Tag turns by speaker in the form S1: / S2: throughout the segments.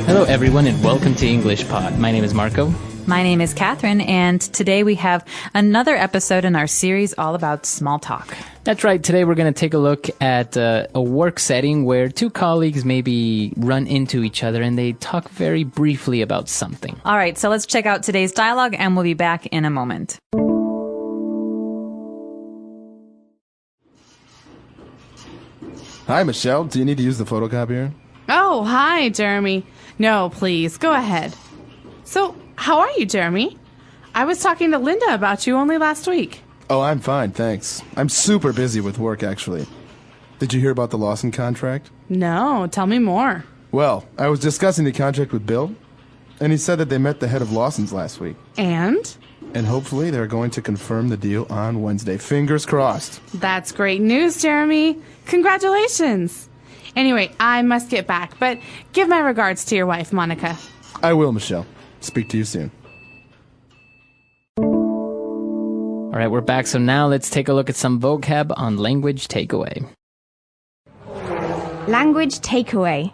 S1: Hello, everyone, and welcome to EnglishPod. My name is Marco.
S2: My name is Catherine, and today we have another episode in our series all about small talk.
S1: That's right. Today we're going to take a look at a work setting where two colleagues maybe run into each other and they talk very briefly about something.
S2: All right, so let's check out today's dialogue, and we'll be back in a moment.
S3: Hi, Michelle. Do you need to use the photocopier?
S4: Oh, hi, Jeremy. No, please, go ahead. So, how are you, Jeremy? I was talking to Linda about you only last week.
S3: Oh, I'm fine, thanks. I'm super busy with work, actually. Did you hear about the Lawson contract?
S4: No, tell me more.
S3: Well, I was discussing the contract with Bill, and he said that they met the head of Lawson's last week.
S4: And?
S3: And hopefully they're going to confirm the deal on Wednesday. Fingers crossed.
S4: That's great news, Jeremy. Congratulations. Anyway, I must get back, but give my regards to your wife, Monica.
S3: I will, Michelle. Speak to you soon.
S1: All right, we're back. So now let's take a look at some vocab on language takeaway.
S5: Language takeaway.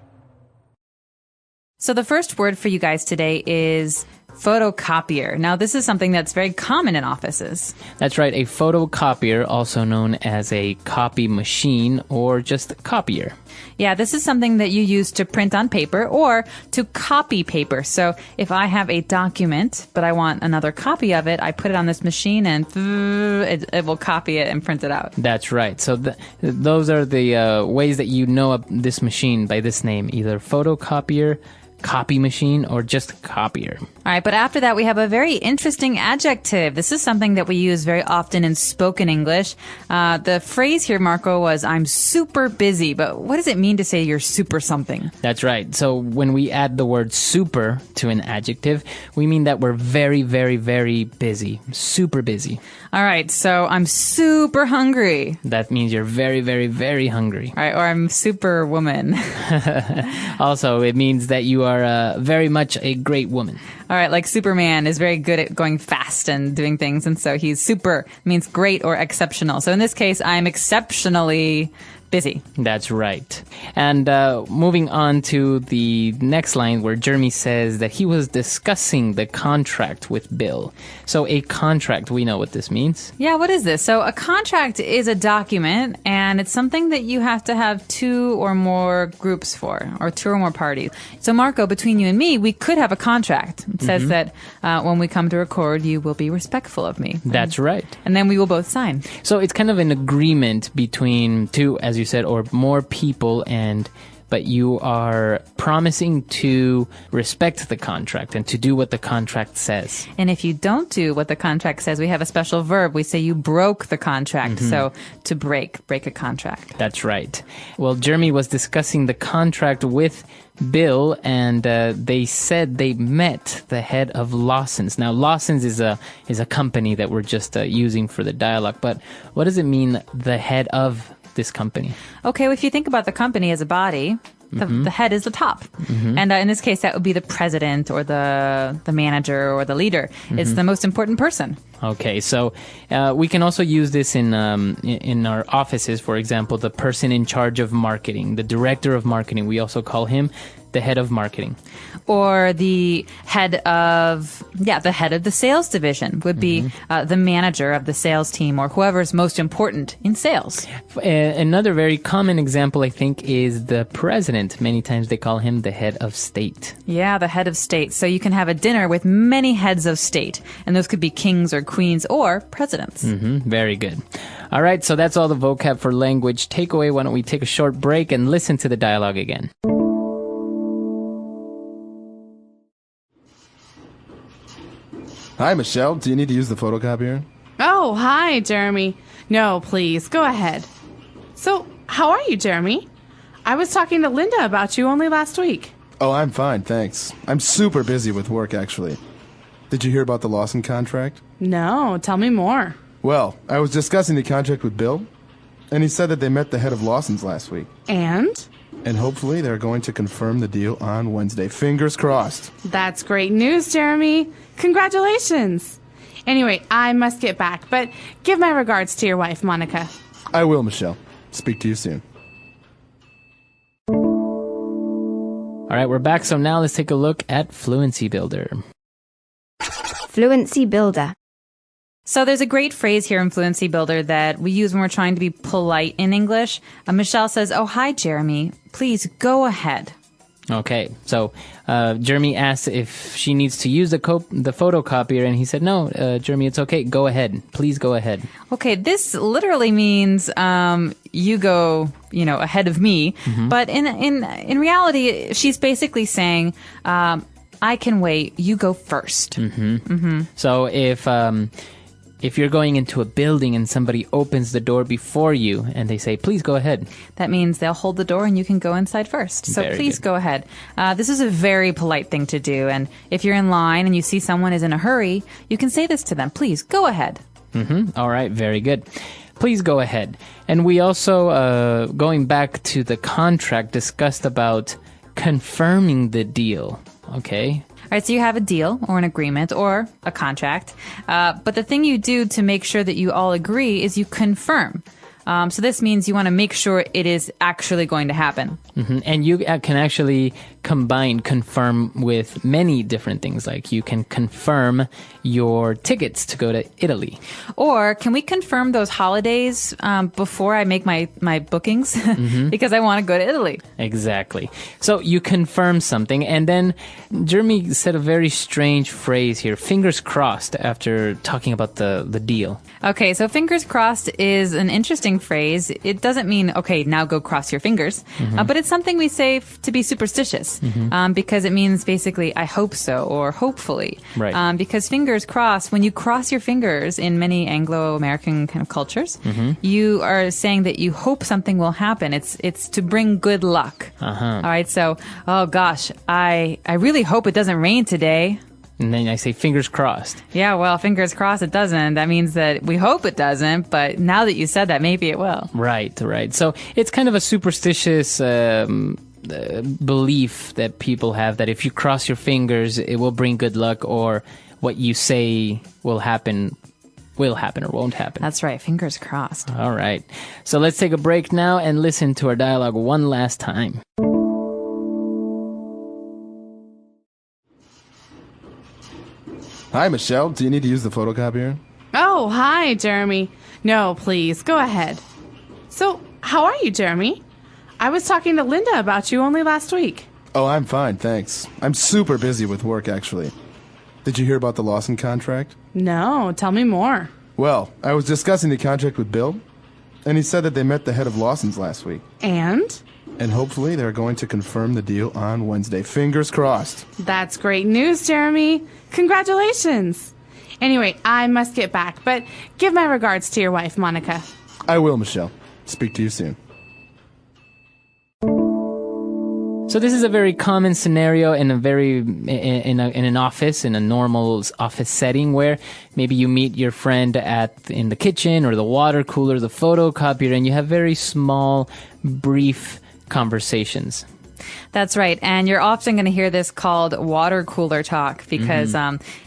S2: So the first word for you guys today is photocopier. Now, this is something that's very common in offices.
S1: That's right, a photocopier, also known as a copy machine or just copier.
S2: Yeah, this is something that you use to print on paper or to copy paper. So if I have a document, but I want another copy of it, I put it on this machine and it will copy it and print it out.
S1: That's right. So those are the ways that you know of this machine by this name, either photocopier, copy machine, or just copier.
S2: All right, but after that, we have a very interesting adjective. This is something that we use very often in spoken English. The phrase here, Marco, was, I'm super busy. But what does it mean to say you're super something?
S1: That's right. So when we add the word super to an adjective, we mean that we're very, very, very busy. Super busy.
S2: All right, so I'm super hungry.
S1: That means you're very, very, very hungry.
S2: All right, or I'm super woman.
S1: Also, it means that you are very much a great woman.
S2: All right, like Superman is very good at going fast and doing things, and so he's super means great or exceptional. So in this case, I'm exceptionally busy.
S1: That's right. And moving on to the next line where Jeremy says that he was discussing the contract with Bill. So a contract, we know what this means.
S2: Yeah, what is this? So a contract is a document, and it's something that you have to have two or more groups for, or two or more parties. So Marco, between you and me, we could have a contract. It says that when we come to record, you will be respectful of me.
S1: That's right.
S2: And then we will both sign.
S1: So it's kind of an agreement between two, as you said, or more people, but you are promising to respect the contract and to do what the contract says.
S2: And if you don't do what the contract says, we have a special verb. We say you broke the contract. So to break a contract.
S1: That's right. Well, Jeremy was discussing the contract with Bill, and they said they met the head of Lawson's. Now, Lawson's is a company that we're just using for the dialogue, but what does it mean, the head of this company?
S2: Okay, well, if you think about the company as a body, the head is the top. And in this case, that would be the president or the manager or the leader. It's the most important person.
S1: Okay, so we can also use this in our offices. For example, the person in charge of marketing, the director of marketing, we also call him the head of marketing.
S2: Or the head of the sales division would be the manager of the sales team, or whoever's most important in sales.
S1: Another very common example, I think, is the president. Many times they call him the head of state.
S2: Yeah, the head of state. So you can have a dinner with many heads of state, and those could be kings or queens or presidents.
S1: Very good. All right, so that's all the vocab for language takeaway. Why don't we take a short break and listen to the dialogue again?
S3: Hi, Michelle. Do you need to use the photocopier?
S4: Oh, hi, Jeremy. No, please, go ahead. So, how are you, Jeremy? I was talking to Linda about you only last week.
S3: Oh, I'm fine, thanks. I'm super busy with work, actually. Did you hear about the Lawson contract?
S4: No, tell me more.
S3: Well, I was discussing the contract with Bill, and he said that they met the head of Lawson's last week.
S4: And?
S3: And hopefully they're going to confirm the deal on Wednesday. Fingers crossed.
S4: That's great news, Jeremy. Congratulations. Anyway, I must get back, but give my regards to your wife, Monica.
S3: I will, Michelle. Speak to you soon.
S1: All All right, we're back. So now let's take a look at Fluency Builder.
S5: Fluency Builder.
S2: So there's a great phrase here in Fluency Builder that we use when we're trying to be polite in English. Michelle says, "Oh, hi, Jeremy. Please go ahead."
S1: Okay, so Jeremy asked if she needs to use the photocopier, and he said, "No, Jeremy, it's okay. Go ahead. Please go ahead."
S2: Okay, this literally means you go, ahead of me. But in reality, she's basically saying, "I can wait. You go first."
S1: So if you're going into a building and somebody opens the door before you and they say, "Please go ahead,"
S2: that means they'll hold the door and you can go inside first. So
S1: Very
S2: please
S1: good.
S2: go ahead. This is a very polite thing to do. And if you're in line and you see someone is in a hurry, you can say this to them. Please go ahead.
S1: All right, very good. Please go ahead. And we also, going back to the contract, discussed about confirming the deal. Okay.
S2: All right, so you have a deal or an agreement or a contract. But the thing you do to make sure that you all agree is you confirm. So this means you want to make sure it is actually going to happen.
S1: And you can actually confirm with many different things. Like you can confirm your tickets to go to Italy.
S2: Or can we confirm those holidays before I make my bookings? Because I want to go to Italy.
S1: Exactly. So you confirm something, and then Jeremy said a very strange phrase here, fingers crossed, after talking about the deal.
S2: Okay, so fingers crossed is an interesting phrase. It doesn't mean, okay, now go cross your fingers. But it's something we say to be superstitious because it means basically, I hope so, or hopefully.
S1: Right.
S2: Because fingers crossed, when you cross your fingers in many Anglo-American kind of cultures, you are saying that you hope something will happen. It's to bring good luck. All right, so, oh gosh, I really hope it doesn't rain today.
S1: And then I say fingers crossed.
S2: Yeah, well, fingers crossed it doesn't. That means that we hope it doesn't, but now that you said that, maybe it will.
S1: Right. So it's kind of a superstitious belief that people have that if you cross your fingers, it will bring good luck, or what you say will happen or won't happen.
S2: That's right. Fingers crossed.
S1: All right. So let's take a break now and listen to our dialogue one last time.
S3: Hi, Michelle. Do you need to use the photocopier?
S4: Oh, hi, Jeremy. No, please, go ahead. So, how are you, Jeremy? I was talking to Linda about you only last week.
S3: Oh, I'm fine, thanks. I'm super busy with work, actually. Did you hear about the Lawson contract?
S4: No, tell me more.
S3: Well, I was discussing the contract with Bill, and he said that they met the head of Lawson's last week.
S4: And?
S3: And hopefully they're going to confirm the deal on Wednesday. Fingers crossed.
S4: That's great news, Jeremy. Congratulations. Anyway, I must get back, but give my regards to your wife, Monica.
S3: I will, Michelle. Speak to you soon.
S1: So this is a very common scenario in an office, in a normal office setting, where maybe you meet your friend in the kitchen or the water cooler, the photocopier, and you have very small, brief conversations.
S2: That's right. And you're often going to hear this called water cooler talk because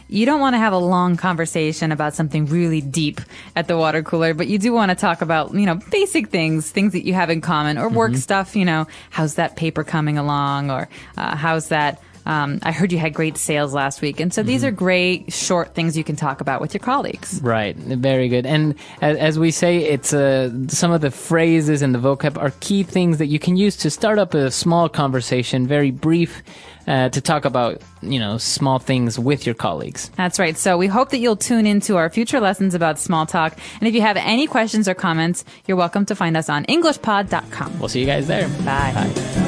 S2: you don't want to have a long conversation about something really deep at the water cooler, but you do want to talk about, basic things that you have in common, or work stuff, how's that paper coming along, or how's that I heard you had great sales last week. And so these are great short things you can talk about with your colleagues.
S1: Right. Very good. And as we say, it's some of the phrases and the vocab are key things that you can use to start up a small conversation, very brief, to talk about, small things with your colleagues.
S2: That's right. So we hope that you'll tune into our future lessons about small talk. And if you have any questions or comments, you're welcome to find us on EnglishPod.com.
S1: We'll see you guys there.
S2: Bye.
S1: Bye.